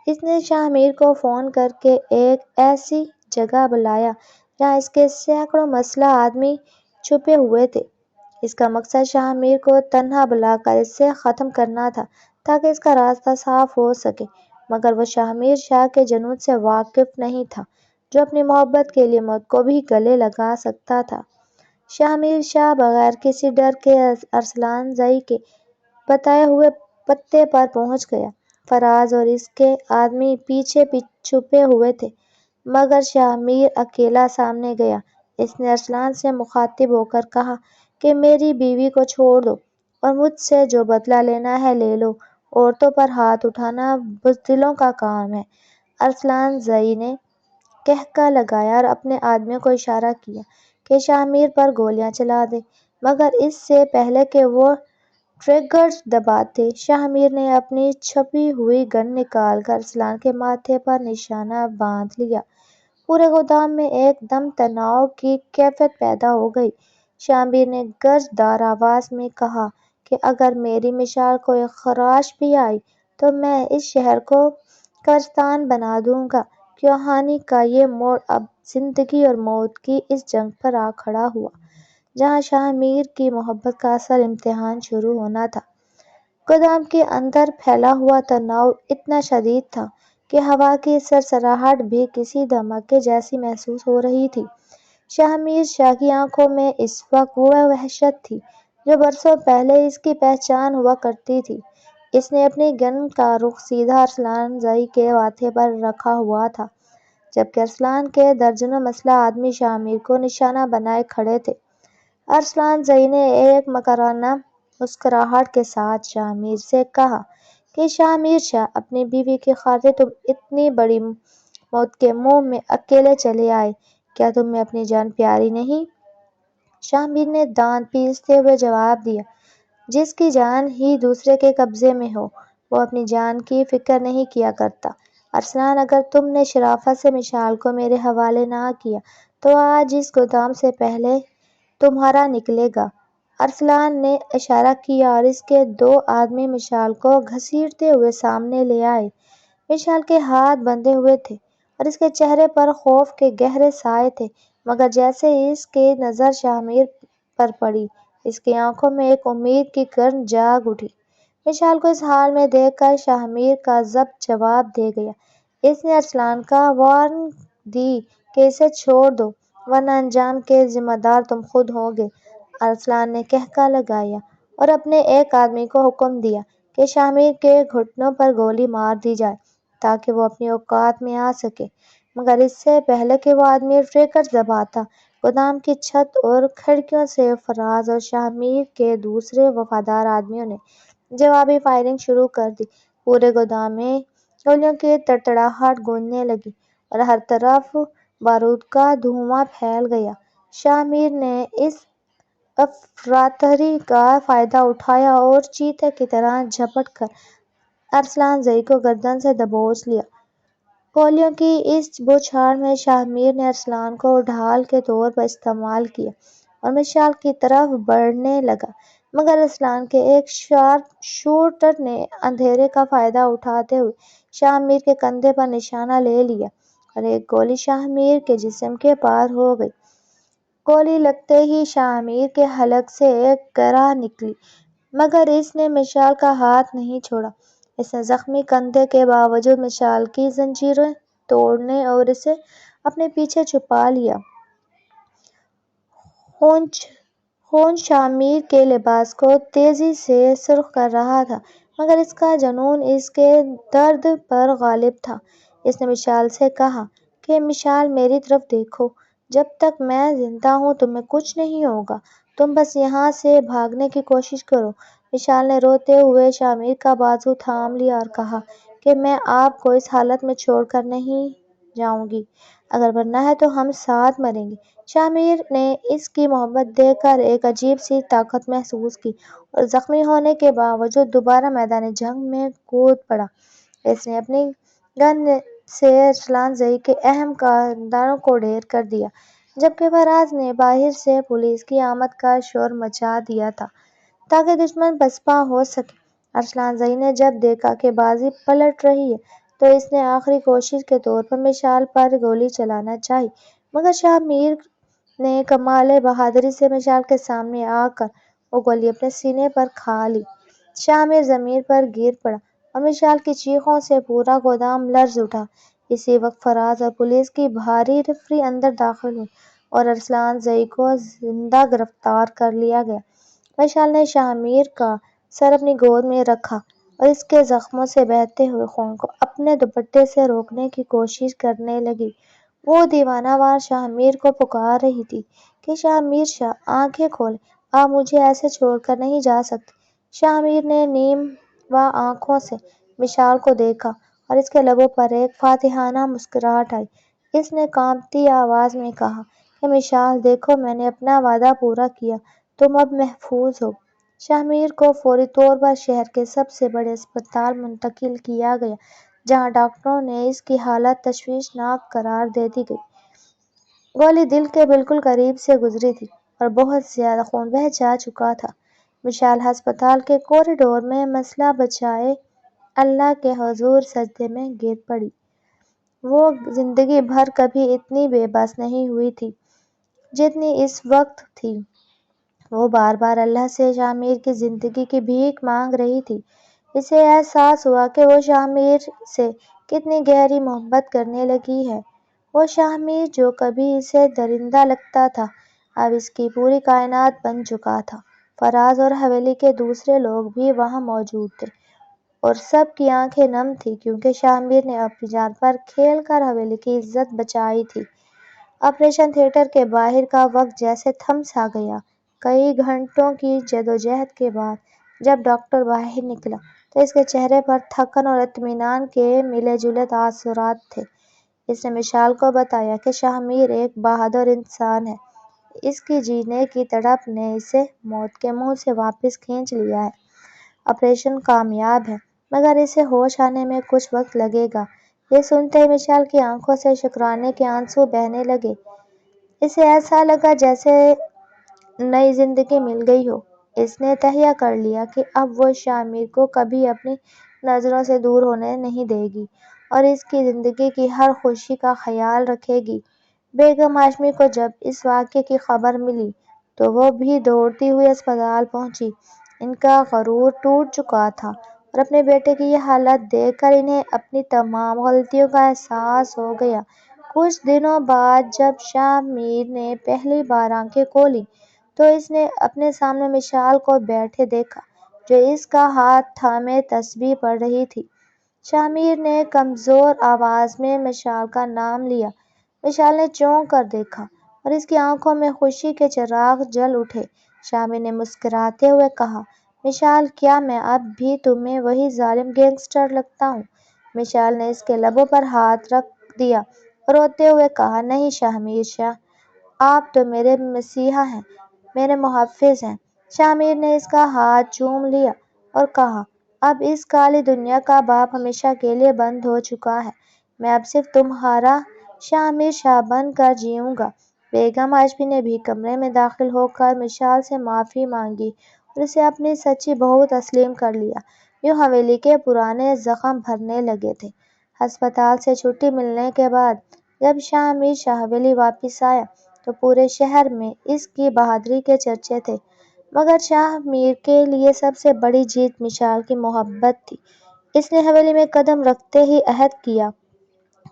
اس نے شاہ میر کو فون کر کے ایک ایسی جگہ بلایا جہاں اس کے سینکڑوں مسلح آدمی چھپے ہوئے تھے۔ اس کا مقصد شاہ میر کو تنہا بلا کر اس سے ختم کرنا تھا تاکہ اس کا راستہ صاف ہو سکے، مگر وہ شاہ میر شاہ کے جنون سے واقف نہیں تھا جو اپنی محبت کے لیے موت کو بھی گلے لگا سکتا تھا۔ شاہ میر شاہ بغیر کسی ڈر کے ارسلان زئی کے بتائے ہوئے پتے پر پہنچ گیا۔ فراز اور اس کے آدمی پیچھے چھپے ہوئے تھے، مگر شاہ میر اکیلا سامنے گیا۔ اس نے ارسلان سے مخاطب ہو کر کہا کہ میری بیوی کو چھوڑ دو اور مجھ سے جو بدلہ لینا ہے لے لو، عورتوں پر ہاتھ اٹھانا بزدلوں کا کام ہے۔ ارسلان زئی نے قہقہ لگایا اور اپنے آدمیوں کو اشارہ کیا کہ شاہ میر پر گولیاں چلا دیں، مگر اس سے پہلے کہ وہ ٹریگرز دباتے، شاہ میر نے اپنی چھپی ہوئی گن نکال کر ارسلان کے ماتھے پر نشانہ باندھ لیا۔ پورے گودام میں ایک دم تناؤ کی کیفیت پیدا ہو گئی۔ شاہ میر نے گرج دار آواز میں کہا کہ اگر میری مشال کو ایک خراش بھی آئی تو میں اس شہر کو قبرستان بنا دوں گا۔ کہانی کا یہ موڑ اب زندگی اور موت کی اس جنگ پر آ کھڑا ہوا جہاں شاہ میر کی محبت کا اصل امتحان شروع ہونا تھا۔ گودام کے اندر پھیلا ہوا تناؤ اتنا شدید تھا کہ ہوا کی سرسراہٹ بھی کسی دھماکے جیسی محسوس ہو رہی تھی۔ شاہ میر شاہ کی آنکھوں میں اس وقت وہ وحشت تھی جو برسوں پہلے اس کی پہچان ہوا کرتی تھی۔ اس نے اپنی گن کا رخ سیدھا ارسلان زئی کے ماتھے پر رکھا ہوا تھا، جبکہ ارسلان کے درجنوں مسلح آدمی شاہ میر کو نشانہ بنائے کھڑے تھے۔ ارسلان زئی نے ایک مکرانہ مسکراہٹ کے ساتھ شاہ میر سے کہا کہ شاہ میر شاہ، اپنی بیوی کی خاطر تم اتنی بڑی موت کے منہ میں اکیلے چلے آئے، کیا تمہیں اپنی جان پیاری نہیں؟ شاہ میر نے دانت پیستے ہوئے جواب دیا، جس کی جان ہی دوسرے کے قبضے میں ہو وہ اپنی جان کی فکر نہیں کیا کرتا۔ ارسلان، اگر تم نے شرافت سے مشال کو میرے حوالے نہ کیا تو آج اس گودام سے پہلے تمہارا نکلے گا۔ ارسلان نے اشارہ کیا اور اس کے دو آدمی مشال کو گھسیٹتے ہوئے سامنے لے آئے۔ مشال کے ہاتھ بندھے ہوئے تھے اور اس کے چہرے پر خوف کے گہرے سائے تھے، مگر جیسے اس کی نظر شاہ میر پر پڑی، اس کی آنکھوں میں ایک امید کی کرن جاگ اٹھی۔ مشال کو اس حال میں دیکھ کر شاہ میر کا ضبط جواب دے گیا۔ اس نے ارسلان کو وارننگ دی کہ اسے چھوڑ دو ورنہ انجام کے ذمہ دار تم خود ہوگے۔ ارسلان نے قہقہ لگایا اور اپنے ایک آدمی کو حکم دیا کہ شاہ میر کے گھٹنوں پر گولی مار دی جائے تاکہ وہ اپنی اوقات میں آ سکے، مگر اس سے پہلے کہ وہ آدمی ٹریگرز دباتا، گودام کی چھت اور کھڑکیوں سے فراز اور شاہ میر کے دوسرے وفادار آدمیوں نے جوابی فائرنگ شروع کر دی۔ پورے گودام میں گولیوں کی تڑتڑاہٹ گونجنے لگی اور ہر طرف بارود کا دھواں پھیل گیا۔ شاہ میر نے اس افراتفری کا فائدہ اٹھایا اور چیتے کی طرح جھپٹ کر ارسلان زئی کو گردن سے دبوچ لیا۔ گولیوں کی اس بوچھاڑ میں شاہ میر نے ارسلان کو ڈھال کے طور پر استعمال کیا اور مشال کی طرف بڑھنے لگا، مگر ارسلان کے ایک شارپ شوٹر نے اندھیرے کا فائدہ اٹھاتے ہوئے شاہ میر کے کندھے پر نشانہ لے لیا اور ایک گولی شاہ میر کے جسم کے پار ہو گئی۔ گولی لگتے ہی شاہ میر کے حلق سے ایک گرہ نکلی، مگر اس نے مشال کا ہاتھ نہیں چھوڑا۔ اس نے زخمی کندھے کے باوجود مشال کی زنجیریں توڑنے اور اسے اپنے پیچھے چھپا لیا۔ خون شاہ میر کے لباس کو تیزی سے سرخ کر رہا تھا، مگر اس کا جنون اس کے درد پر غالب تھا۔ اس نے مشال سے کہا کہ مشال، میری طرف دیکھو، جب تک میں زندہ ہوں تمہیں کچھ نہیں ہوگا، تم بس یہاں سے بھاگنے کی کوشش کرو۔ مشال نے روتے ہوئے شاہ میر کا بازو تھام لیا اور کہا کہ میں آپ کو اس حالت میں چھوڑ کر نہیں جاؤں گی، اگر مرنا ہے تو ہم ساتھ مریں گے۔ شاہ میر نے اس کی محبت دیکھ کر ایک عجیب سی طاقت محسوس کی اور زخمی ہونے کے باوجود دوبارہ میدان جنگ میں کود پڑا۔ اس نے اپنی گن سے ارسلان زئی کے اہم کارنداروں کو ڈھیر کر دیا، جبکہ فراز نے باہر سے پولیس کی آمد کا شور مچا دیا تھا تاکہ دشمن پسپا ہو سکے۔ ارسلان زئی نے جب دیکھا کہ بازی پلٹ رہی ہے تو اس نے آخری کوشش کے طور پر مشال پر گولی چلانا چاہی، مگر شاہ میر نے کمال بہادری سے مشال کے سامنے آ کر وہ گولی اپنے سینے پر کھا لی۔ شاہ میر زمین پر گر پڑا اور مشال کی چیخوں سے پورا گودام لرز اٹھا۔ اسی وقت فراز اور پولیس کی بھاری ریفری اندر داخل ہوئی اور ارسلان زئی کو زندہ گرفتار کر لیا گیا۔ مشال نے شاہ میر کا سر اپنی گود میں رکھا اور اس کے زخموں سے بہتے ہوئے خون کو اپنے دوپٹے سے روکنے کی کوشش کرنے لگی۔ وہ دیوانہ وار شاہ میر کو پکار رہی تھی کہ شاہ میر شاہ، آنکھیں کھولیں، آپ مجھے ایسے چھوڑ کر نہیں جا سکتے۔ شاہ میر نے نیم وا آنکھوں سے مشال کو دیکھا اور اس کے لبوں پر ایک فاتحانہ مسکراہٹ آئی۔ اس نے کانپتی آواز میں کہا کہ مشال، دیکھو، میں نے اپنا وعدہ پورا کیا، تم اب محفوظ ہو۔ شاہ میر کو فوری طور پر شہر کے سب سے بڑے اسپتال منتقل کیا گیا، جہاں ڈاکٹروں نے اس کی حالت تشویشناک قرار دے دی گئی۔ گولی دل کے بالکل قریب سے گزری تھی اور بہت زیادہ خون بہہ جا چکا تھا۔ مشال ہسپتال کے کوریڈور میں مسئلہ بچائے اللہ کے حضور سجدے میں گر پڑی۔ وہ زندگی بھر کبھی اتنی بے بس نہیں ہوئی تھی جتنی اس وقت تھی۔ وہ بار بار اللہ سے شاہ میر کی زندگی کی بھیک مانگ رہی تھی۔ اسے احساس ہوا کہ وہ شاہ میر سے کتنی گہری محبت کرنے لگی ہے۔ وہ شاہ میر جو کبھی اسے درندہ لگتا تھا، اب اس کی پوری کائنات بن چکا تھا۔ فراز اور حویلی کے دوسرے لوگ بھی وہاں موجود تھے اور سب کی آنکھیں نم تھیں، کیونکہ شاہ میر نے اپنی جان پر کھیل کر حویلی کی عزت بچائی تھی۔ آپریشن تھیٹر کے باہر کا وقت جیسے تھم سا گیا۔ کئی گھنٹوں کی جدوجہد کے بعد جب ڈاکٹر باہر نکلا تو اس کے چہرے پر تھکن اور اطمینان کے ملے جلے تاثرات تھے۔ اس نے مشال کو بتایا کہ شاہ میر ایک بہادر انسان ہے، اس کی جینے کی تڑپ نے اسے موت کے منہ سے واپس کھینچ لیا ہے۔ آپریشن کامیاب ہے، مگر اسے ہوش آنے میں کچھ وقت لگے گا۔ یہ سنتے ہی مشال کی آنکھوں سے شکرانے کے آنسو بہنے لگے۔ اسے ایسا لگا جیسے نئی زندگی مل گئی ہو۔ اس نے تہیہ کر لیا کہ اب وہ شاہ میر کو کبھی اپنی نظروں سے دور ہونے نہیں دے گی اور اس کی زندگی کی ہر خوشی کا خیال رکھے گی۔ بیگم ہاشمی کو جب اس واقعے کی خبر ملی تو وہ بھی دوڑتی ہوئی اسپتال پہنچی۔ ان کا غرور ٹوٹ چکا تھا اور اپنے بیٹے کی یہ حالت دیکھ کر انہیں اپنی تمام غلطیوں کا احساس ہو گیا۔ کچھ دنوں بعد جب شاہ میر نے پہلی بار آنکھیں کھولیں تو اس نے اپنے سامنے مشال کو بیٹھے دیکھا، جو اس کا ہاتھ تھامے تسبیح پڑھ رہی تھی۔ شاہ میر نے کمزور آواز میں مشال کا نام لیا۔ مشال نے چونک کر دیکھا اور اس کی آنکھوں میں خوشی کے چراغ جل اٹھے۔ شاہ میر نے مسکراتے ہوئے کہا، مشال، کیا میں اب بھی تمہیں وہی ظالم گینگسٹر لگتا ہوں؟ مشال نے اس کے لبوں پر ہاتھ رکھ دیا اور روتے ہوئے کہا، نہیں شاہ میر شاہ، آپ تو میرے مسیحا ہیں، میرے محافظ ہیں۔ شاہ میر نے اس کا ہاتھ چوم لیا اور کہا، اب اس کالی دنیا کا باپ ہمیشہ کے لیے بند ہو چکا ہے، میں اب صرف تمہارا شاہ میر شاہ بن کر جیوں گا۔ بیگم ہاشمی نے بھی کمرے میں داخل ہو کر مشال سے معافی مانگی اور اسے اپنی سچی بہو تسلیم کر لیا۔ یوں حویلی کے پرانے زخم بھرنے لگے تھے۔ ہسپتال سے چھٹی ملنے کے بعد جب شاہ میر شاہ حویلی واپس آیا تو پورے شہر میں اس کی بہادری کے چرچے تھے، مگر شاہ میر کے لیے سب سے بڑی جیت مشال کی محبت تھی۔ اس نے حویلی میں قدم رکھتے ہی عہد کیا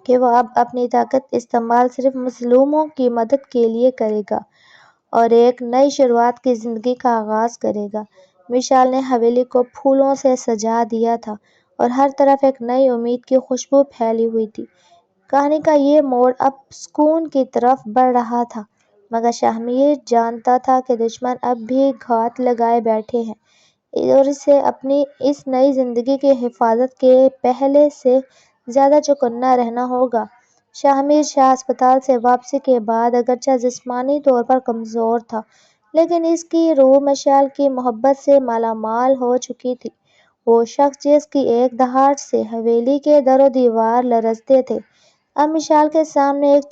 کہ وہ اب اپنی طاقت استعمال صرف مظلوموں کی مدد کے لیے کرے گا اور ایک نئی شروعات کی زندگی کا آغاز کرے گا۔ مشال نے حویلی کو پھولوں سے سجا دیا تھا اور ہر طرف ایک نئی امید کی خوشبو پھیلی ہوئی تھی۔ کہانی کا یہ موڑ اب سکون کی طرف بڑھ رہا تھا، مگر شاہ میر جانتا تھا کہ دشمن اب بھی گھات لگائے بیٹھے ہیں اور اسے اپنی اس نئی زندگی کی حفاظت کے پہلے سے زیادہ چوکنا رہنا ہوگا۔ شاہ میر شاہ ہسپتال سے واپسی کے بعد اگرچہ جسمانی طور پر کمزور تھا، لیکن اس کی روح مشال کی محبت سے مالا مال ہو چکی تھی۔ وہ شخص جس کی ایک دہاڑ سے حویلی کے در و دیوار لرزتے تھے، اب مشال کے سامنے ایک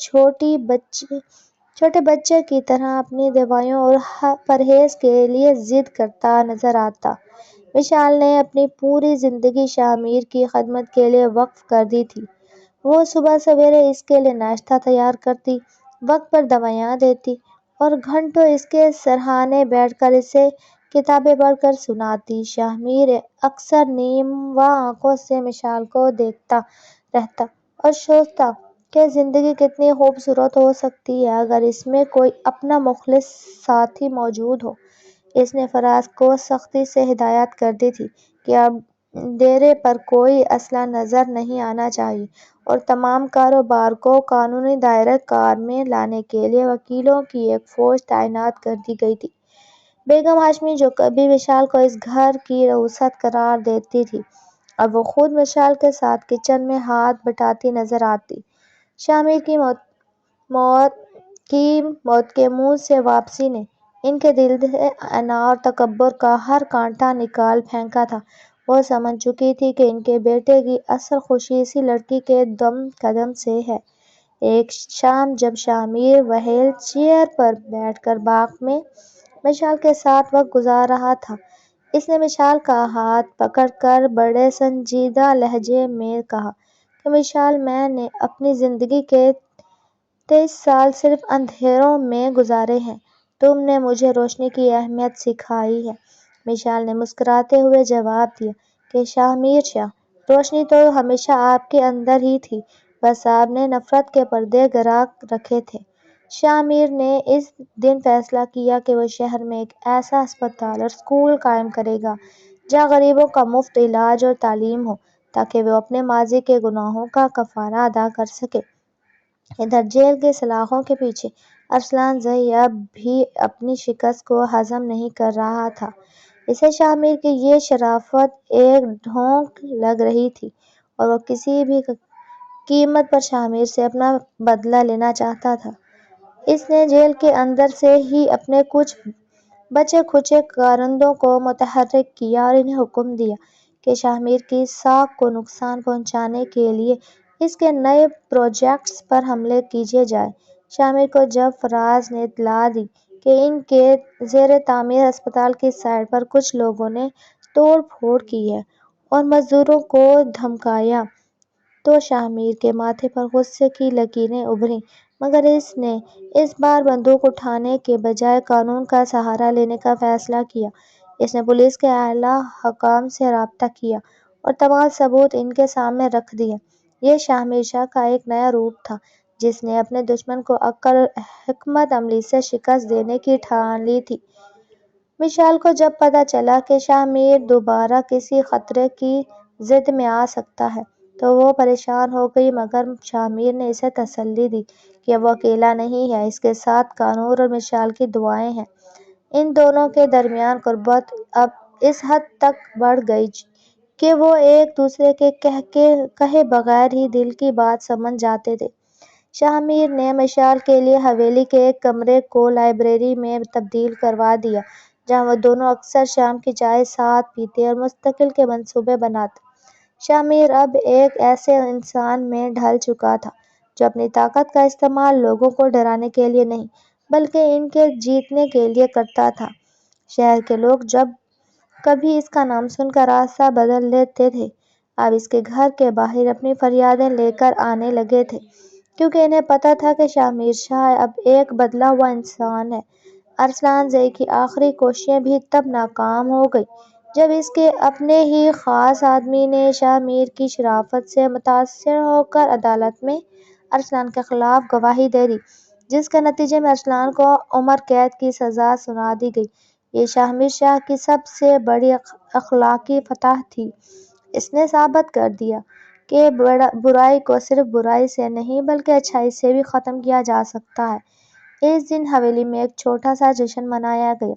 چھوٹے بچے کی طرح اپنی دوائیوں اور پرہیز کے لیے ضد کرتا نظر آتا۔ مشال نے اپنی پوری زندگی شاہ میر کی خدمت کے لیے وقف کر دی تھی۔ وہ صبح سویرے اس کے لیے ناشتہ تیار کرتی، وقت پر دوائیاں دیتی اور گھنٹوں اس کے سرہانے بیٹھ کر اسے کتابیں پڑھ کر سناتی۔ شاہ میر اکثر نیموا آنکھوں سے مشال کو دیکھتا رہتا اور سوچتا کہ زندگی کتنی خوبصورت ہو سکتی ہے اگر اس میں کوئی اپنا مخلص ساتھی موجود ہو۔ اس نے فراز کو سختی سے ہدایت کر دی تھی کہ اب ڈیرے پر کوئی اسلحہ نظر نہیں آنا چاہیے اور تمام کاروبار کو قانونی دائرہ کار میں لانے کے لیے وکیلوں کی ایک فوج تعینات کر دی گئی تھی۔ بیگم ہاشمی جو کبھی مشال کو اس گھر کی رئیست قرار دیتی تھی، اب وہ خود مشال کے ساتھ کچن میں ہاتھ بٹاتی نظر آتی۔ شاہ میر کی موت کے منہ سے واپسی نے ان کے دل سے انا اور تکبر کا ہر کانٹا نکال پھینکا تھا۔ وہ سمجھ چکی تھی کہ ان کے بیٹے کی اصل خوشی اسی لڑکی کے دم قدم سے ہے۔ ایک شام جب شاہ میر وہیل چیئر پر بیٹھ کر باغ میں مشال کے ساتھ وقت گزار رہا تھا، اس نے مشال کا ہاتھ پکڑ کر بڑے سنجیدہ لہجے میں کہا کہ مشال، میں نے اپنی زندگی کے 23 سال صرف اندھیروں میں گزارے ہیں، تم نے مجھے روشنی کی اہمیت سکھائی ہے۔ مشال نے مسکراتے ہوئے جواب دیا کہ شاہ میر شاہ، روشنی تو ہمیشہ آپ کے اندر ہی تھی، بس آپ نے نفرت کے پردے گرا رکھے تھے۔ شاہ میر نے اس دن فیصلہ کیا کہ وہ شہر میں ایک ایسا اسپتال اور اسکول قائم کرے گا جہاں غریبوں کا مفت علاج اور تعلیم ہو تاکہ وہ اپنے ماضی کے گناہوں کا کفارہ ادا کر سکے۔ ادھر جیل کی سلاخوں کے پیچھے ارسلان زئی اب بھی اپنی شکست کو ہضم نہیں کر رہا تھا۔ اسے شاہ میر کی یہ شرافت ایک ڈھونک لگ رہی تھی اور وہ کسی بھی قیمت پر شاہ میر سے اپنا بدلہ لینا چاہتا تھا۔ اس نے جیل کے اندر سے ہی اپنے کچھ بچے کھچے کارندوں کو متحرک کیا اور انہیں حکم دیا کہ شاہ میر کی ساکھ کو نقصان پہنچانے کے لیے اس کے نئے پروجیکٹس پر حملے کیے جائیں۔ شاہ میر کو جب فراز نے اطلاع دی کہ ان کے زیر تعمیر اسپتال کی سائٹ پر کچھ لوگوں نے توڑ پھوڑ کی ہے اور مزدوروں کو دھمکایا تو شاہ میر کے ماتھے پر غصے کی لکیریں ابھریں، مگر اس نے اس بار بندوق اٹھانے کے بجائے قانون کا سہارا لینے کا فیصلہ کیا۔ اس نے پولیس کے اعلیٰ حکام سے رابطہ کیا اور تمام ثبوت ان کے سامنے رکھ دیے۔ یہ شاہ میر شاہ کا ایک نیا روپ تھا جس نے اپنے دشمن کو عقل اور حکمت عملی سے شکست دینے کی ٹھان لی تھی۔ مشال کو جب پتہ چلا کہ شاہ میر دوبارہ کسی خطرے کی زد میں آ سکتا ہے تو وہ پریشان ہو گئی، مگر شاہ میر نے اسے تسلی دی کہ وہ اکیلا نہیں ہے، اس کے ساتھ کانور اور مشال کی دعائیں ہیں۔ ان دونوں کے درمیان قربت اب اس حد تک بڑھ گئی کہ وہ ایک دوسرے کے کہے بغیر ہی دل کی بات سمجھ جاتے تھے۔ شاہ میر نے مشال کے لیے حویلی کے ایک کمرے کو لائبریری میں تبدیل کروا دیا جہاں وہ دونوں اکثر شام کی چائے ساتھ پیتے اور مستقبل کے منصوبے بناتے۔ شاہ میر اب ایک ایسے انسان میں ڈھل چکا تھا جو اپنی طاقت کا استعمال لوگوں کو ڈرانے کے لیے نہیں بلکہ ان کے جیتنے کے لیے کرتا تھا۔ شہر کے لوگ جب کبھی اس کا نام سن کر راستہ بدل لیتے تھے، اب اس کے گھر کے باہر اپنی فریادیں لے کر آنے لگے تھے، کیونکہ انہیں پتہ تھا کہ شاہ میر شاہ اب ایک بدلا ہوا انسان ہے۔ ارسلان زئی کی آخری کوششیں بھی تب ناکام ہو گئیں جب اس کے اپنے ہی خاص آدمی نے شاہ میر کی شرافت سے متاثر ہو کر عدالت میں ارسلان کے خلاف گواہی دے دی، جس کے نتیجے میں ارسلان کو عمر قید کی سزا سنا دی گئی۔ یہ شاہ میر شاہ کی سب سے بڑی اخلاقی فتح تھی۔ اس نے ثابت کر دیا کہ برائی کو صرف برائی سے نہیں بلکہ اچھائی سے بھی ختم کیا جا سکتا ہے۔ اس دن حویلی میں ایک چھوٹا سا جشن منایا گیا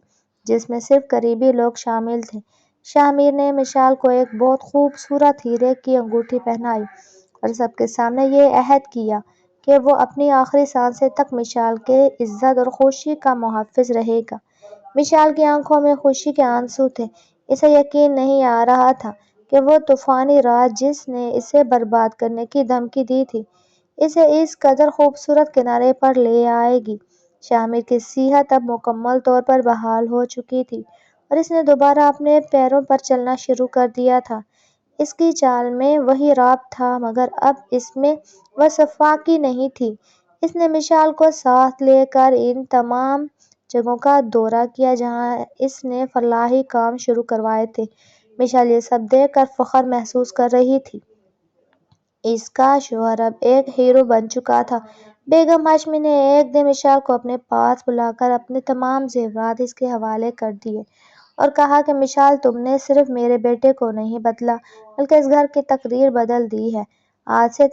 جس میں صرف قریبی لوگ شامل تھے۔ شاہ میر نے مشال کو ایک بہت خوبصورت ہیرے کی انگوٹھی پہنائی اور سب کے سامنے یہ عہد کیا کہ وہ اپنی آخری سانسیں تک مشال کے عزت اور خوشی کا محافظ رہے گا۔ مشال کی آنکھوں میں خوشی کے آنسو تھے، اسے یقین نہیں آ رہا تھا کہ وہ طوفانی رات جس نے اسے برباد کرنے کی دھمکی دی تھی، اسے اس قدر خوبصورت کنارے پر لے آئے گی۔ شاہ میر کی صحت اب مکمل طور پر بحال ہو چکی تھی اور اس نے دوبارہ اپنے پیروں پر چلنا شروع کر دیا تھا۔ اس کی چال میں وہی رعب تھا، مگر اب اس میں وہ صفاقی نہیں تھی۔ اس نے مشال کو ساتھ لے کر ان تمام جگہوں کا دورہ کیا جہاں اس نے فلاحی کام شروع کروائے تھے۔ مشال یہ سب دیکھ کر فخر محسوس کر رہی تھی۔ اس کا شوہر اب ایک ہیرو بن چکا تھا۔ بیگم ہاشمی نے ایک دن مشال کو اپنے پاس بلا کر اپنے تمام زیورات اس کے حوالے کر دیے اور کہا کہ مشال، تم نے صرف میرے بیٹے کو نہیں بدلا بلکہ اس گھر کی تقدیر بدل دی ہے۔ آج سے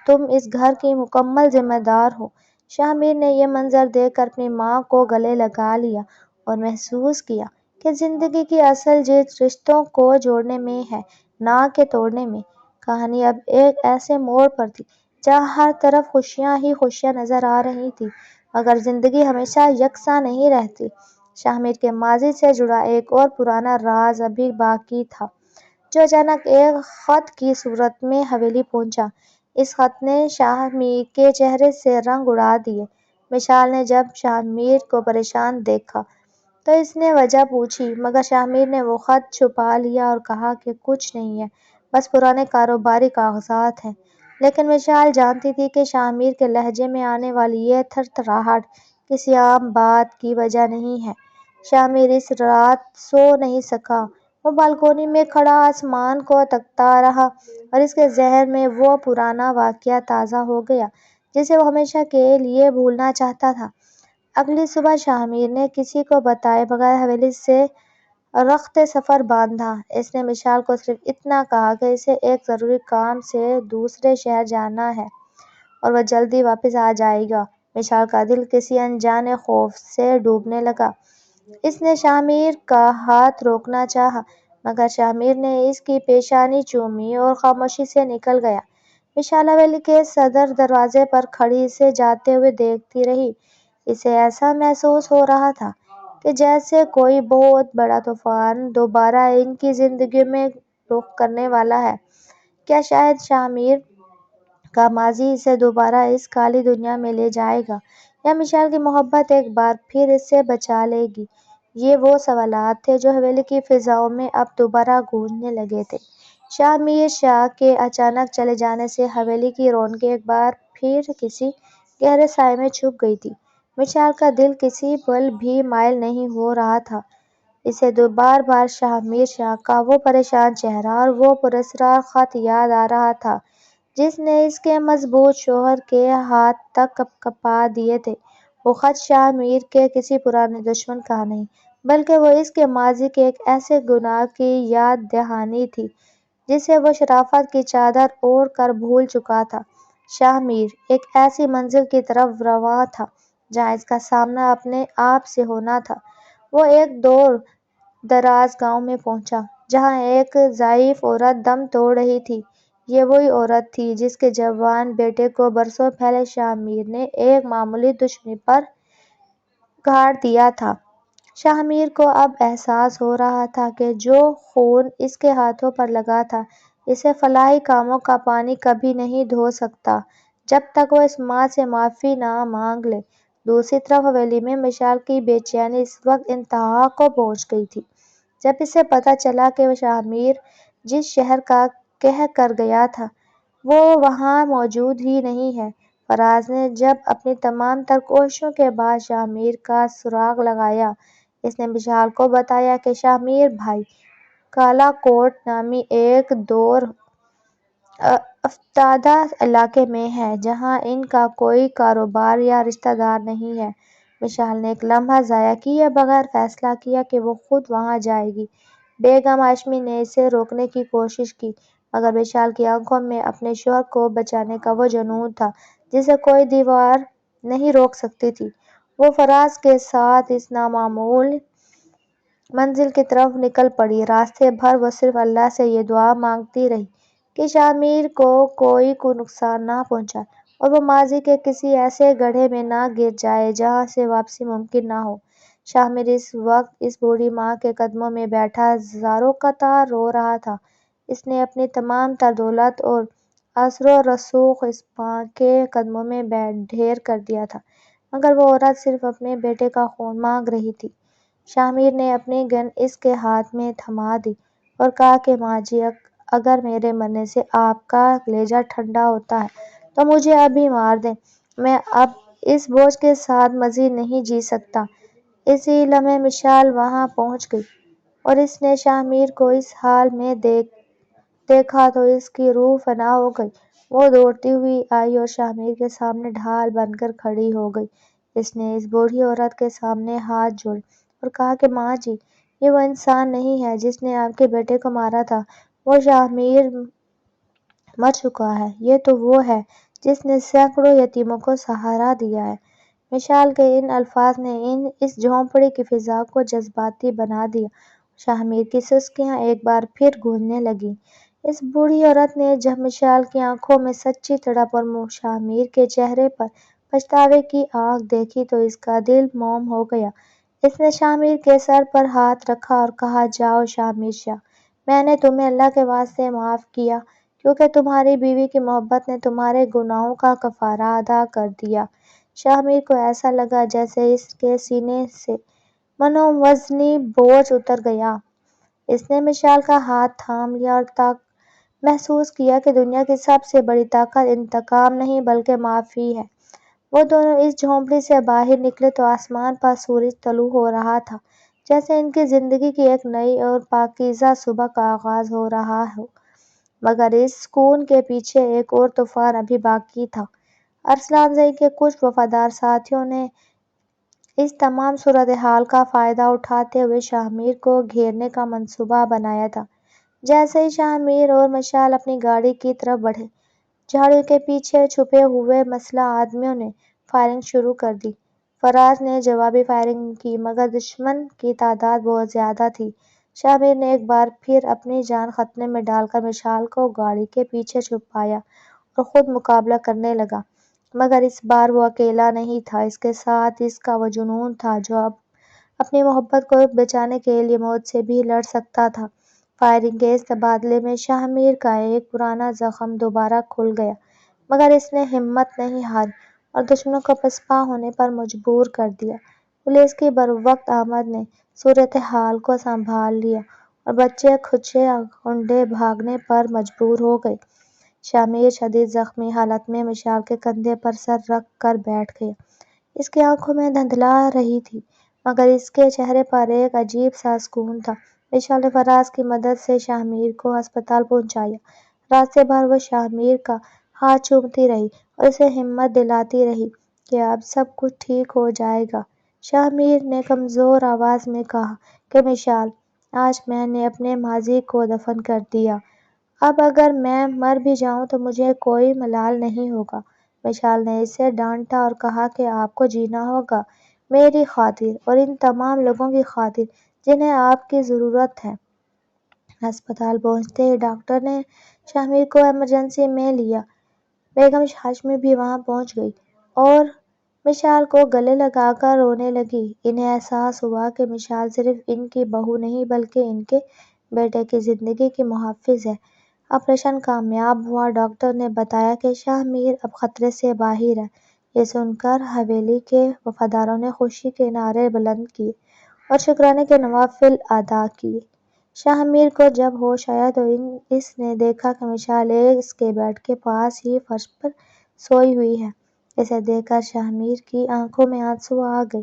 تم اس گھر کی مکمل ذمہ دار ہو۔ شاہ میر نے یہ منظر دیکھ کر اپنی ماں کو گلے لگا لیا اور محسوس کیا کہ زندگی کی اصل جیت رشتوں کو جوڑنے میں ہے، نہ کہ توڑنے میں۔ کہانی اب ایک ایسے موڑ پر تھی جہاں ہر طرف خوشیاں ہی خوشیاں نظر آ رہی تھیں، مگر زندگی ہمیشہ یکساں نہیں رہتی۔ شاہ میر کے ماضی سے جڑا ایک اور پرانا راز ابھی باقی تھا، جو اچانک ایک خط کی صورت میں حویلی پہنچا۔ اس خط نے شاہ میر کے چہرے سے رنگ اڑا دیے۔ مشال نے جب شاہ میر کو پریشان دیکھا تو اس نے وجہ پوچھی، مگر شاہ میر نے وہ خط چھپا لیا اور کہا کہ کچھ نہیں ہے، بس پرانے کاروباری کاغذات ہیں۔ لیکن مشال جانتی تھی کہ شاہ میر کے لہجے میں آنے والی یہ تھر تھراہٹ کسی عام بات کی وجہ نہیں ہے۔ شاہ میر اس رات سو نہیں سکا۔ وہ بالکونی میں کھڑا آسمان کو تکتا رہا اور اس کے ذہن میں وہ پرانا واقعہ تازہ ہو گیا جسے وہ ہمیشہ کے لیے بھولنا چاہتا تھا۔ اگلی صبح شاہ میر نے کسی کو بتائے بغیر حویلی سے رخت سفر باندھا۔ اس نے مشال کو صرف اتنا کہا کہ اسے ایک ضروری کام سے دوسرے شہر جانا ہے اور وہ جلدی واپس آ جائے گا۔ مشال کا دل کسی انجانے خوف سے ڈوبنے لگا۔ اس نے شاہ میر کا ہاتھ روکنا چاہا، مگر شاہ میر نے اس کی پیشانی چومی اور خاموشی سے نکل گیا۔ مشال حویلی کے صدر دروازے پر کھڑی اسے جاتے ہوئے دیکھتی رہی۔ اسے ایسا محسوس ہو رہا تھا کہ جیسے کوئی بہت بڑا طوفان دوبارہ ان کی زندگی میں رخ کرنے والا ہے۔ کیا شاید شاہ میر کا ماضی اسے دوبارہ اس کالی دنیا میں لے جائے گا، یا مشال کی محبت ایک بار پھر اسے بچا لے گی؟ یہ وہ سوالات تھے جو حویلی کی فضاؤں میں اب دوبارہ گونجنے لگے تھے۔ شاہ میر شاہ کے اچانک چلے جانے سے حویلی کی رونقیں ایک بار پھر کسی گہرے سائے میں چھپ گئی تھیں۔ مشال کا دل کسی پل بھی مائل نہیں ہو رہا تھا۔ اسے بار بار شاہ میر شاہ کا وہ پریشان چہرہ اور وہ پراسرار خط یاد آ رہا تھا جس نے اس کے مضبوط شوہر کے ہاتھ تک کپا دیے تھے۔ وہ خط شاہ میر کے کسی پرانے دشمن کا نہیں، بلکہ وہ اس کے ماضی کے ایک ایسے گناہ کی یاد دہانی تھی جسے وہ شرافت کی چادر اوڑھ کر بھول چکا تھا۔ شاہ میر ایک ایسی منزل کی طرف رواں تھا جہاں اس کا سامنا اپنے آپ سے ہونا تھا۔ وہ ایک دور دراز گاؤں میں پہنچا جہاں ایک ضعیف عورت دم توڑ رہی تھی۔ یہ وہی عورت تھی جس کے جوان بیٹے کو برسوں پہلے شاہ میر نے ایک معمولی دشمنی پر گاڑ دیا تھا۔ شاہ میر کو اب احساس ہو رہا تھا کہ جو خون اس کے ہاتھوں پر لگا تھا اسے فلاحی کاموں کا پانی کبھی نہیں دھو سکتا جب تک وہ اس ماں سے معافی نہ مانگ لے۔ دوسری طرف حویلی میں مشال کی بے چینی اس وقت انتہا کو پہنچ گئی تھی جب اسے پتہ چلا کہ شاہ میر جس شہر کا کہہ کر گیا تھا وہ وہاں موجود ہی نہیں ہے۔ فراز نے جب اپنی تمام تر کوششوں کے بعد شاہ میر کا سراغ لگایا، اس نے مشال کو بتایا کہ شاہ میر بھائی کالا کوٹ نامی ایک دور افتادہ علاقے میں ہے جہاں ان کا کوئی کاروبار یا رشتہ دار نہیں ہے۔ مشال نے ایک لمحہ ضائع کیے بغیر فیصلہ کیا کہ وہ خود وہاں جائے گی۔ بیگم ہاشمی نے اسے روکنے کی کوشش کی، مگر مشال کی آنکھوں میں اپنے شوہر کو بچانے کا وہ جنون تھا جسے کوئی دیوار نہیں روک سکتی تھی۔ وہ فراز کے ساتھ اس نامعلوم منزل کی طرف نکل پڑی۔ راستے بھر وہ صرف اللہ سے یہ دعا مانگتی رہی کہ شاہ میر کو کوئی نقصان نہ پہنچائے اور وہ ماضی کے کسی ایسے گڑھے میں نہ گر جائے جہاں سے واپسی ممکن نہ ہو۔ شاہ میر اس وقت اس بوڑھی ماں کے قدموں میں بیٹھا زاروں قطار رو رہا تھا۔ اس نے اپنی تمام تر دولت اور اثر و رسوخ اس ماں کے قدموں میں ڈھیر کر دیا تھا، مگر وہ عورت صرف اپنے بیٹے کا خون مانگ رہی تھی۔ شاہ نے اپنی گن اس کے ہاتھ میں تھما دی اور کہا کہ ماں جی، اگر میرے مرنے سے آپ کا کلیجہ ٹھنڈا ہوتا ہے تو مجھے ابھی مار دیں، میں اب اس بوجھ کے ساتھ مزید نہیں جی سکتا۔ اسی لمحے مشال وہاں پہنچ گئی اور اس نے شاہ کو اس حال میں دیکھا تو اس کی روح فنا ہو گئی۔ وہ دوڑتی ہوئی آئی اور شاہ کے سامنے ڈھال بن کر کھڑی ہو گئی۔ اس نے اس بوڑھی عورت کے سامنے ہاتھ جوڑے اور کہا کہ ماں جی، یہ وہ انسان نہیں ہے جس نے آپ کے بیٹے کو مارا تھا، وہ شاہ مر چکا ہے، یہ تو وہ ہے جس نے سینکڑوں یتیموں کو سہارا دیا ہے۔ مشال کے ان الفاظ نے اس جھونپڑی کی فضا کو جذباتی بنا دیا۔ شاہ کی سسکیاں ایک بار پھر گونجنے لگیں۔ اس بوڑھی عورت نے جب مشال کی آنکھوں میں سچی تڑپ اور شاہ کے چہرے پر پچھتاوے کی آگ دیکھی تو اس کا دل موم ہو گیا۔ اس نے شاہ کے سر پر ہاتھ رکھا اور کہا، جاؤ شاہ شاہ، میں نے تمہیں اللہ کے واسطے معاف کیا کیونکہ تمہاری بیوی کی محبت نے تمہارے گناہوں کا کفارہ ادا کر دیا۔ شاہ کو ایسا لگا جیسے اس کے سینے سے منووزنی بوجھ اتر گیا۔ اس نے مشال کا ہاتھ تھام لیا اور محسوس کیا کہ دنیا کی سب سے بڑی طاقت انتقام نہیں بلکہ معافی ہے۔ وہ دونوں اس جھونپڑی سے باہر نکلے تو آسمان پر سورج طلوع ہو رہا تھا، جیسے ان کی زندگی کی ایک نئی اور پاکیزہ صبح کا آغاز ہو رہا ہو۔ مگر اس سکون کے پیچھے ایک اور طوفان ابھی باقی تھا۔ ارسلان زئی کے کچھ وفادار ساتھیوں نے اس تمام صورتحال کا فائدہ اٹھاتے ہوئے شاہ کو گھیرنے کا منصوبہ بنایا تھا۔ جیسے ہی شاہ اور مشال اپنی گاڑی کی طرف بڑھے، جھاڑیوں کے پیچھے چھپے ہوئے مسلح آدمیوں نے فائرنگ شروع کر دی۔ فراز نے جوابی فائرنگ کی مگر دشمن کی تعداد بہت زیادہ تھی۔ شاہ نے ایک بار پھر اپنی جان خطرے میں ڈال کر مشال کو گاڑی کے پیچھے چھپایا اور خود مقابلہ کرنے لگا۔ مگر اس بار وہ اکیلا نہیں تھا، اس کے ساتھ اس کا وہ جنون تھا جو اب اپنی محبت کو بچانے کے لیے موت سے بھی لڑ سکتا تھا۔ فائرنگ کے اس تبادلے میں شاہ کا ایک پرانا زخم دوبارہ کھل گیا، مگر اس نے ہمت نہیں ہاری اور دشمنوں کو پسپا ہونے پر مجبور کر دیا۔ پولیس کی بروقت آمد نے صورتحال کو سنبھال لیا اور بچے کھچے کنڈے بھاگنے پر مجبور ہو گئے۔ شاہ شدید زخمی حالت میں مشال کے کندھے پر سر رکھ کر بیٹھ گیا۔ اس کی آنکھوں میں دھندلا رہی تھی، مگر اس کے چہرے پر ایک عجیب سا سکون تھا۔ مشال نے فراز کی مدد سے شاہ کو ہسپتال پہنچایا۔ راستے بھر وہ شاہ کا ہاتھ چومتی رہی اور اسے ہمت دلاتی رہی کہ اب سب کچھ ٹھیک ہو جائے گا۔ شاہ نے کمزور آواز میں کہا کہ مشال، آج میں نے اپنے ماضی کو دفن کر دیا، اب اگر میں مر بھی جاؤں تو مجھے کوئی ملال نہیں ہوگا۔ مشال نے اسے ڈانٹا اور کہا کہ آپ کو جینا ہوگا، میری خاطر اور ان تمام لوگوں کی خاطر جنہیں آپ کی ضرورت ہے۔ ہسپتال پہنچتے ہی ڈاکٹر نے شاہ کو ایمرجنسی میں لیا۔ بیگم ہاشمی بھی وہاں پہنچ گئی اور مشال کو گلے لگا کر رونے لگی۔ انہیں احساس ہوا کہ مشال صرف ان کی بہو نہیں بلکہ ان کے بیٹے کی زندگی کی محافظ ہے۔ آپریشن کامیاب ہوا۔ ڈاکٹر نے بتایا کہ شاہ اب خطرے سے باہر ہے۔ یہ سن کر حویلی کے وفاداروں نے خوشی کے نعرے بلند کیے اور شکرانے کے نوافل ادا کیے۔ شاہ کو جب ہوش آیا تو اس نے دیکھا کہ مشال اس کے بیڈ کے پاس ہی فرش پر سوئی ہوئی ہے۔ اسے دیکھ کر شاہ کی آنکھوں میں آنسو آ گئے۔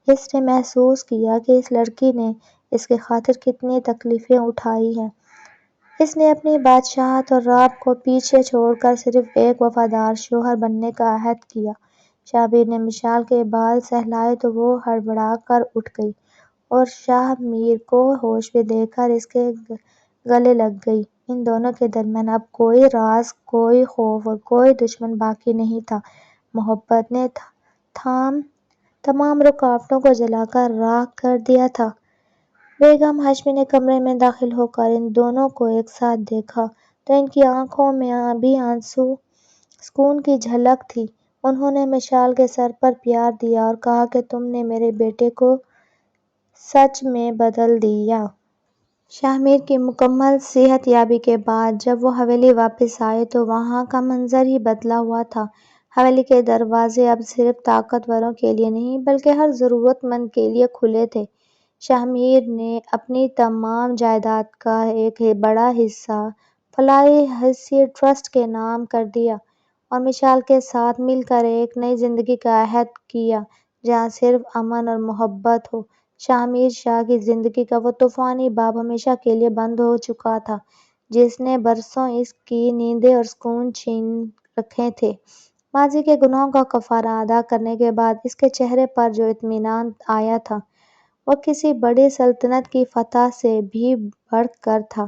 اس نے محسوس کیا کہ اس لڑکی نے اس کی خاطر کتنی تکلیفیں اٹھائی ہیں۔ اس نے اپنی بادشاہت اور رعب کو پیچھے چھوڑ کر صرف ایک وفادار شوہر بننے کا عہد کیا۔ شاہ نے مشال کے بال سہلائے تو وہ ہڑبڑا کر اٹھ گئی اور شاہ کو ہوش میں دیکھ کر اس کے گلے لگ گئی۔ ان دونوں کے درمیان اب کوئی راز، کوئی خوف اور کوئی دشمن باقی نہیں تھا۔ محبت نے تمام رکاوٹوں کو جلا کر راکھ کر دیا تھا۔ بیگم ہاشمی نے کمرے میں داخل ہو کر ان دونوں کو ایک ساتھ دیکھا تو ان کی آنکھوں میں بھی سکون کی جھلک تھی۔ انہوں نے مشال کے سر پر پیار دیا اور کہا کہ تم نے میرے بیٹے کو سچ میں بدل دیا۔ شاہ کی مکمل صحت یابی کے بعد جب وہ حویلی واپس آئے تو وہاں کا منظر ہی بدلا ہوا تھا۔ حویلی کے دروازے اب صرف طاقتوروں کے لیے نہیں بلکہ ہر ضرورت مند کے لیے کھلے تھے۔ شاہ میر نے اپنی تمام جائیداد کا ایک بڑا حصہ فلاحی حسی ٹرسٹ کے نام کر دیا اور مشال کے ساتھ مل کر ایک نئی زندگی کا عہد کیا جہاں صرف امن اور محبت ہو۔ شاہ میر شاہ کی زندگی کا وہ طوفانی باب ہمیشہ کے لیے بند ہو چکا تھا جس نے برسوں اس کی نیندیں اور سکون چھین رکھے تھے۔ ماضی کے گناہوں کا کفارہ ادا کرنے کے بعد اس کے چہرے پر جو اطمینان آیا تھا وہ کسی بڑی سلطنت کی فتح سے بھی بڑھ کر تھا۔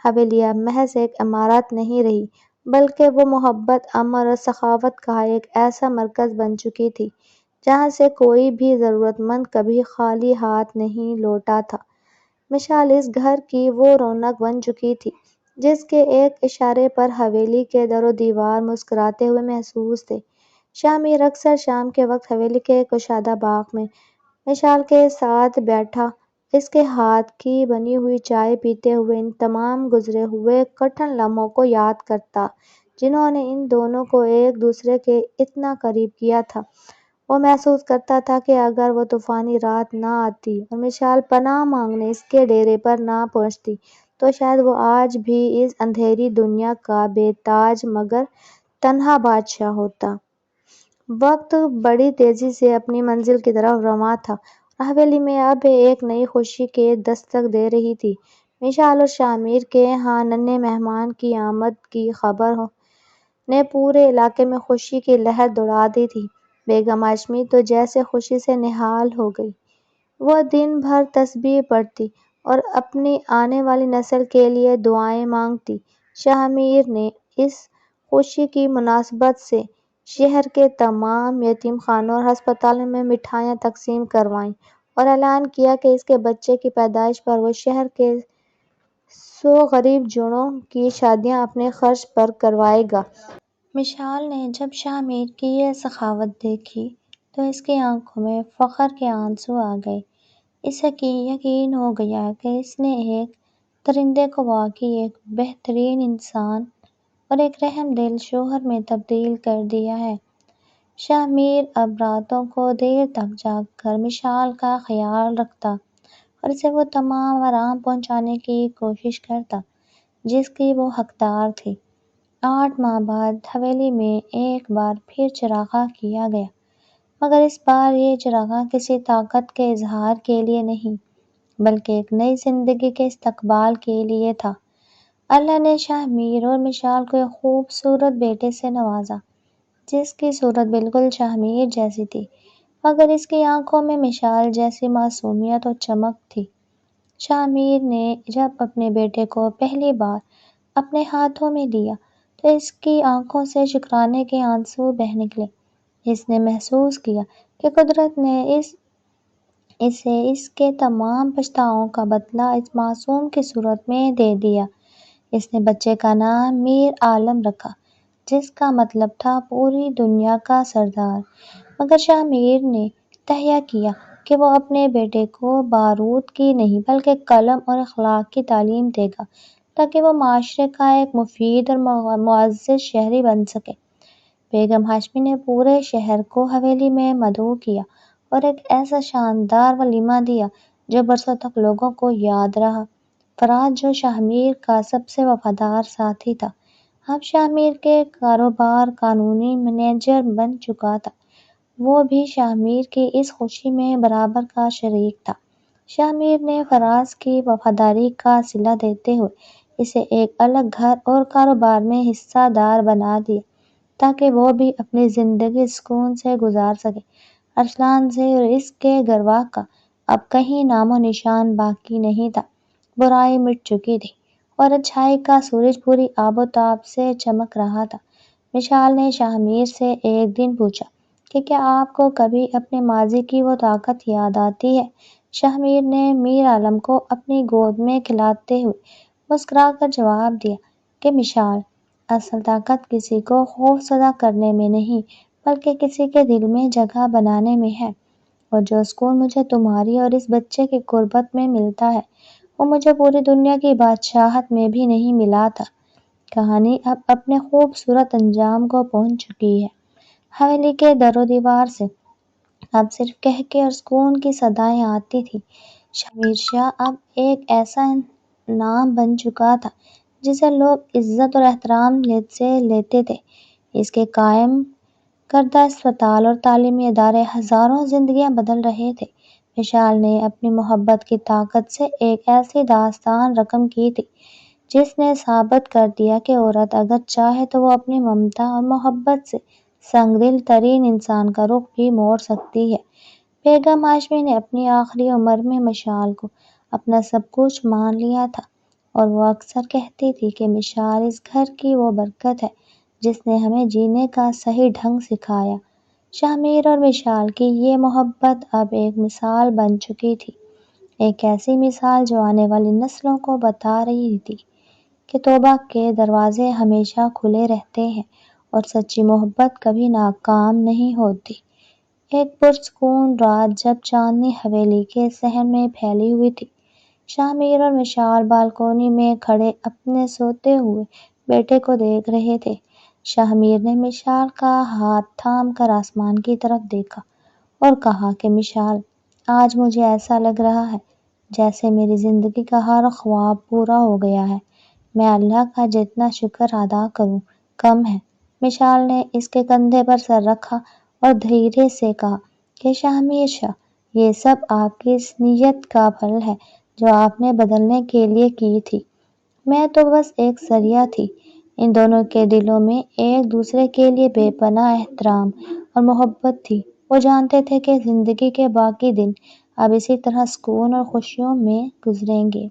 حویلیاں محض ایک عمارت نہیں رہی بلکہ وہ محبت، امن اور سخاوت کا ایک ایسا مرکز بن چکی تھی جہاں سے کوئی بھی ضرورت مند کبھی خالی ہاتھ نہیں لوٹا تھا۔ مشال اس گھر کی وہ رونق بن چکی تھی جس کے ایک اشارے پر حویلی کے در و دیوار مسکراتے ہوئے محسوس تھے۔ شاہ میر اکثر شام کے وقت حویلی کے کشادہ باغ میں مشال کے ساتھ بیٹھا اس کے ہاتھ کی بنی ہوئی چائے پیتے ہوئے ان تمام گزرے ہوئے کٹھن لمحوں کو یاد کرتا جنہوں نے ان دونوں کو ایک دوسرے کے اتنا قریب کیا تھا۔ وہ محسوس کرتا تھا کہ اگر وہ طوفانی رات نہ آتی اور مشال پناہ مانگنے اس کے ڈیرے پر نہ پہنچتی تو شاید وہ آج بھی اس اندھیری دنیا کا بے تاج مگر تنہا بادشاہ ہوتا۔ وقت بڑی تیزی سے اپنی منزل کی طرف رواں تھا اور حویلی میں اب ایک نئی خوشی کے دستک دے رہی تھی۔ مشال اور شاہ میر کے ہاں ننھے مہمان کی آمد کی خبر نے پورے علاقے میں خوشی کی لہر دوڑا دی تھی۔ بیگم ہاشمی تو جیسے خوشی سے نہال ہو گئی۔ وہ دن بھر تسبیح پڑھتی اور اپنی آنے والی نسل کے لیے دعائیں مانگتی۔ شاہ میر نے اس خوشی کی مناسبت سے شہر کے تمام یتیم خانوں اور ہسپتالوں میں مٹھائیاں تقسیم کروائیں اور اعلان کیا کہ اس کے بچے کی پیدائش پر وہ شہر کے 100 غریب جوڑوں کی شادیاں اپنے خرچ پر کروائے گا۔ مشال نے جب شاہ میر کی یہ سخاوت دیکھی تو اس کی آنکھوں میں فخر کے آنسو آ گئے۔ اسے یقین ہو گیا کہ اس نے ایک درندے کو واقعی ایک بہترین انسان اور ایک رحم دل شوہر میں تبدیل کر دیا ہے۔ شاہ میر اب راتوں کو دیر تک جاگ کر مشال کا خیال رکھتا اور اسے وہ تمام آرام پہنچانے کی کوشش کرتا جس کی وہ حقدار تھی۔ 8 ماہ بعد حویلی میں ایک بار پھر چراغاں کیا گیا مگر اس بار یہ چراغاں کسی طاقت کے اظہار کے لیے نہیں بلکہ ایک نئی زندگی کے استقبال کے لیے تھا۔ اللہ نے شاہ میر اور مشال کو ایک خوبصورت بیٹے سے نوازا جس کی صورت بالکل شاہ میر جیسی تھی مگر اس کی آنکھوں میں مشال جیسی معصومیت اور چمک تھی۔ شاہ میر نے جب اپنے بیٹے کو پہلی بار اپنے ہاتھوں میں لیا تو اس کی آنکھوں سے شکرانے کے آنسو بہہ نکلے۔ اس نے محسوس کیا کہ قدرت نے اسے اس کے تمام پچھتاووں کا بدلہ اس معصوم کی صورت میں دے دیا۔ اس نے بچے کا نام میر عالم رکھا جس کا مطلب تھا پوری دنیا کا سردار۔ مگر شاہ میر نے تہیہ کیا کہ وہ اپنے بیٹے کو بارود کی نہیں بلکہ قلم اور اخلاق کی تعلیم دے گا تاکہ وہ معاشرے کا ایک مفید اور معزز شہری بن سکے۔ بیگم ہاشمی نے پورے شہر کو حویلی میں مدعو کیا اور ایک ایسا شاندار ولیمہ دیا جو برسوں تک لوگوں کو یاد رہا۔ فرات جو شاہ میر کا سب سے وفادار ساتھی تھا اب شاہ میر کے کاروبار قانونی مینیجر بن چکا تھا۔ وہ بھی شاہ میر کی اس خوشی میں برابر کا شریک تھا۔ شاہ میر نے فراز کی وفاداری کا صلہ دیتے ہوئے اسے ایک الگ گھر اور کاروبار میں حصہ دار بنا دیا تاکہ وہ بھی اپنی زندگی سکون سے گزار سکے۔ ارسلان سے اور اس کے گروہ کا اب کہیں نام و نشان باقی نہیں تھا۔ برائی مٹ چکی تھی اور اچھائی کا سورج پوری آب و تاب سے چمک رہا تھا۔ مشال نے شاہ میر سے ایک دن پوچھا کہ کیا آپ کو کبھی اپنے ماضی کی وہ طاقت یاد آتی ہے؟ شاہ میر نے میر عالم کو اپنی گود میں کھلاتے ہوئے مسکرا کر جواب دیا کہ مشال، اصل طاقت کسی کو خوف زدہ کرنے میں نہیں بلکہ کسی کے دل میں جگہ بنانے میں ہے، اور جو سکون مجھے تمہاری اور اس بچے کی قربت میں ملتا ہے وہ مجھے پوری دنیا کی بادشاہت میں بھی نہیں ملا تھا۔ کہانی اب اپنے خوبصورت انجام کو پہنچ چکی ہے۔ حویلی کے در و دیوار سے اب صرف کہکے اور سکون کی صدائیں آتی تھی۔ شمیر شاہ اب ایک ایسا نام بن چکا تھا جسے لوگ عزت اور احترام سے لیتے تھے۔ اس کے قائم کردہ اسپتال اور تعلیمی ادارے ہزاروں زندگیاں بدل رہے تھے۔ مشال نے اپنی محبت کی طاقت سے ایک ایسی داستان رقم کی تھی جس نے ثابت کر دیا کہ عورت اگر چاہے تو وہ اپنی ممتا اور محبت سے سنگ دل ترین انسان کا رخ بھی موڑ سکتی ہے۔ بیگم ہاشمی نے اپنی آخری عمر میں مشال کو اپنا سب کچھ مان لیا تھا اور وہ اکثر کہتی تھی کہ مشال اس گھر کی وہ برکت ہے جس نے ہمیں جینے کا صحیح ڈھنگ سکھایا۔ شاہ اور مشال کی یہ محبت اب ایک مثال بن چکی تھی، ایک ایسی مثال جو آنے والی نسلوں کو بتا رہی تھی کہ توبہ کے دروازے ہمیشہ کھلے رہتے ہیں اور سچی محبت کبھی ناکام نہیں ہوتی۔ ایک پرسکون رات جب چاندنی حویلی کے صحن میں پھیلی ہوئی تھی، شاہ اور مشال بالکونی میں کھڑے اپنے سوتے ہوئے بیٹے کو دیکھ رہے تھے۔ شاہ نے مشال کا ہاتھ تھام کر آسمان کی طرف دیکھا اور کہا کہ مشال، آج مجھے ایسا لگ رہا ہے جیسے میری زندگی کا ہر خواب پورا ہو گیا ہے۔ میں اللہ کا جتنا شکر ادا کروں کم ہے۔ مشال نے اس کے کندھے پر سر رکھا اور دھیرے سے کہا کہ شاہ، یہ سب آپ کی اس نیت کا پھل ہے جو آپ نے بدلنے کے لیے کی تھی۔ میں تو بس ایک ذریعہ تھی۔ ان دونوں کے دلوں میں ایک دوسرے کے لیے بے پناہ احترام اور محبت تھی۔ وہ جانتے تھے کہ زندگی کے باقی دن اب اسی طرح سکون اور خوشیوں میں گزریں گے۔